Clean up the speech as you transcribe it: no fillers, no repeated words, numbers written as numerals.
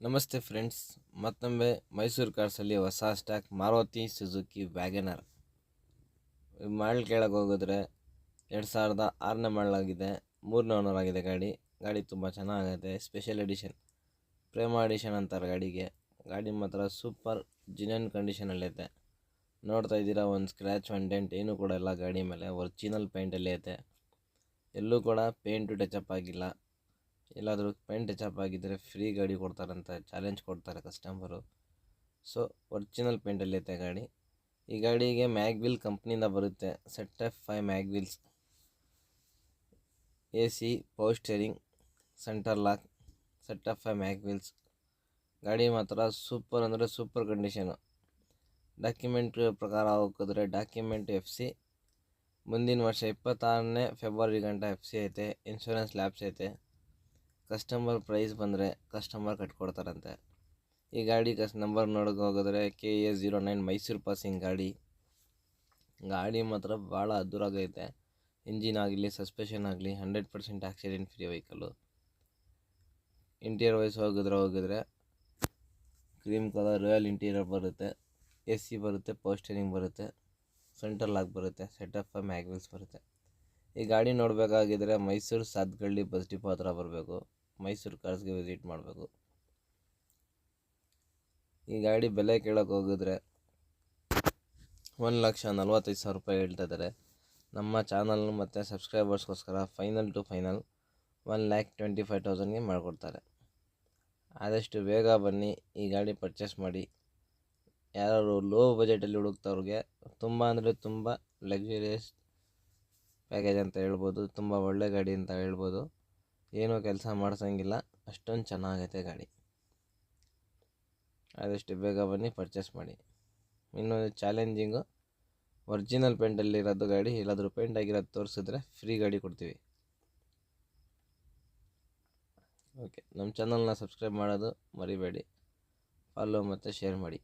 ನಮಸ್ತೆ ಫ್ರೆಂಡ್ಸ್, ಮತ್ತೊಮ್ಮೆ ಮೈಸೂರು ಕಾರ್ಸಲ್ಲಿ ಹೊಸ ಸ್ಟಾಕ್ ಮಾರುತಿ ಸುಜುಕಿ ವ್ಯಾಗನರ್ ಮಾಡಲ್ ಕೇಳಕ್ಕೆ ಹೋಗಿದ್ರೆ 2006ನೇ ಮಾಡಲಾಗಿದೆ. 3ನೇ ಓನರ್ ಆಗಿದೆ ಗಾಡಿ ತುಂಬ ಚೆನ್ನಾಗೈತೆ. ಸ್ಪೆಷಲ್ ಎಡಿಷನ್, ಪ್ರೇಮ ಎಡಿಷನ್ ಅಂತಾರೆ ಗಾಡಿ ಮಾತ್ರ ಸೂಪರ್ ಜಿನಿಯನ್ ಕಂಡೀಷನಲ್ಲೈತೆ. ನೋಡ್ತಾ ಇದ್ದೀರಾ, ಒಂದು ಸ್ಕ್ರ್ಯಾಚ್ ಒಂದು ಡೆಂಟ್ ಏನೂ ಕೂಡ ಇಲ್ಲ. ಗಾಡಿ ಮೇಲೆ ಒರಿಜಿನಲ್ ಪೇಂಟಲ್ಲಿ ಐತೆ. ಎಲ್ಲೂ ಕೂಡ ಪೇಂಟು ಟಚಪ್ ಆಗಿಲ್ಲ. ಎಲ್ಲಾದರೂ ಪೇಂಟ್ ಟಚಪ್ ಆಗಿದ್ದರೆ ಫ್ರೀ ಗಾಡಿ ಕೊಡ್ತಾರಂತ ಚಾಲೆಂಜ್ ಕೊಡ್ತಾರೆ ಕಸ್ಟಮರು. ಸೊ ಒರಿಜಿನಲ್ ಪೇಂಟಲ್ಲಿ ಐತೆ ಗಾಡಿ. ಈ ಗಾಡಿಗೆ ಮ್ಯಾಗ್ವಿಲ್ ಕಂಪ್ನಿಯಿಂದ ಬರುತ್ತೆ. ZF5 mag wheels, AC, power steering, centre lock, ZF5 mag wheels. ಗಾಡಿ ಮಾತ್ರ ಸೂಪರ್ ಅಂದರೆ ಸೂಪರ್ ಕಂಡೀಷನು. ಡಾಕ್ಯುಮೆಂಟ್ ಪ್ರಕಾರ ಹೋಗಿದ್ರೆ ಡಾಕ್ಯುಮೆಂಟ್ FC, ಮುಂದಿನ ವರ್ಷ 26ನೇ ಫೆಬ್ರವರಿ ಗಂಟ FC ಐತೆ. ಇನ್ಶೂರೆನ್ಸ್ ಲ್ಯಾಬ್ಸ್ ಐತೆ. ಕಸ್ಟಮರ್ ಪ್ರೈಸ್ ಬಂದರೆ ಕಸ್ಟಮರ್ ಕಟ್ಕೊಡ್ತಾರಂತೆ. ಈ ಗಾಡಿ ನಂಬರ್ ನೋಡೋಕೆ ಹೋಗಿದ್ರೆ KA09 ಮೈಸೂರು ಪಾಸಿಂಗ್ ಗಾಡಿ ಮಾತ್ರ ಭಾಳ ಅದ್ದೂರಾಗೈತೆ. ಇಂಜಿನ್ ಆಗಲಿ, ಸಸ್ಪೆಷನ್ ಆಗಲಿ 100% accident free vehicle. Interior wise ಹೋಗಿದ್ರೆ ಕ್ರೀಮ್ ಕಲರ್ ರಾಯಲ್ ಇಂಟೀರಿಯರ್ ಬರುತ್ತೆ. AC ಬರುತ್ತೆ, ಪವರ್ ಸ್ಟೇರಿಂಗ್ ಬರುತ್ತೆ, ಸೆಂಟರ್ ಲಾಕ್ ಬರುತ್ತೆ, ZF5 ಮ್ಯಾಗ್ವಿಲ್ಸ್ ಬರುತ್ತೆ. ಈ ಗಾಡಿ ನೋಡಬೇಕಾಗಿದ್ರೆ ಮೈಸೂರು ಸಾತ್ಗಳ್ಳಿ ಬಸ್ ಡಿಪೋ ಹತ್ರ ಬರಬೇಕು. ಮೈಸೂರು ಕಾರ್ಸ್ಗೆ ವಿಸಿಟ್ ಮಾಡಬೇಕು. ಈ ಗಾಡಿ ಬೆಲೆ ಕೇಳೋಕೆ ಹೋಗಿದ್ರೆ 1,45,000 ರೂಪಾಯಿ ಹೇಳ್ತಾ ಇದ್ದಾರೆ. ನಮ್ಮ ಚಾನಲ್ ಮತ್ತು ಸಬ್ಸ್ಕ್ರೈಬರ್ಸ್ಗೋಸ್ಕರ ಫೈನಲ್ ಟು ಫೈನಲ್ 1,25,000ಗೆ ಮಾಡಿಕೊಡ್ತಾರೆ. ಆದಷ್ಟು ಬೇಗ ಬನ್ನಿ, ಈ ಗಾಡಿ ಪರ್ಚೇಸ್ ಮಾಡಿ. ಯಾರು ಲೋ ಬಜೆಟಲ್ಲಿ ಹುಡುಕ್ತವ್ರಿಗೆ ತುಂಬ ಅಂದರೆ ತುಂಬ ಲಕ್ಸುರಿಯಸ್ ಪ್ಯಾಕೇಜ್ ಅಂತ ಹೇಳ್ಬೋದು. ತುಂಬ ಒಳ್ಳೆ ಗಾಡಿ ಅಂತ ಹೇಳ್ಬೋದು. ಏನೂ ಕೆಲಸ ಮಾಡಿಸೋಂಗಿಲ್ಲ, ಅಷ್ಟೊಂದು ಚೆನ್ನಾಗೈತೆ ಗಾಡಿ. ಆದಷ್ಟು ಬೇಗ ಬನ್ನಿ, ಪರ್ಚೇಸ್ ಮಾಡಿ. ಇನ್ನೊಂದು ಚಾಲೆಂಜಿಂಗು, ಒರಿಜಿನಲ್ ಪೇಂಟಲ್ಲಿರೋದು ಗಾಡಿ. ಎಲ್ಲಾದರೂ ಪೇಂಟ್ ಆಗಿರೋದು ತೋರಿಸಿದ್ರೆ ಫ್ರೀ ಗಾಡಿ ಕೊಡ್ತೀವಿ. ಓಕೆ, ನಮ್ಮ ಚಾನಲ್ನ ಸಬ್ಸ್ಕ್ರೈಬ್ ಮಾಡೋದು ಮರಿಬೇಡಿ. ಫಾಲೋ ಮತ್ತು ಶೇರ್ ಮಾಡಿ.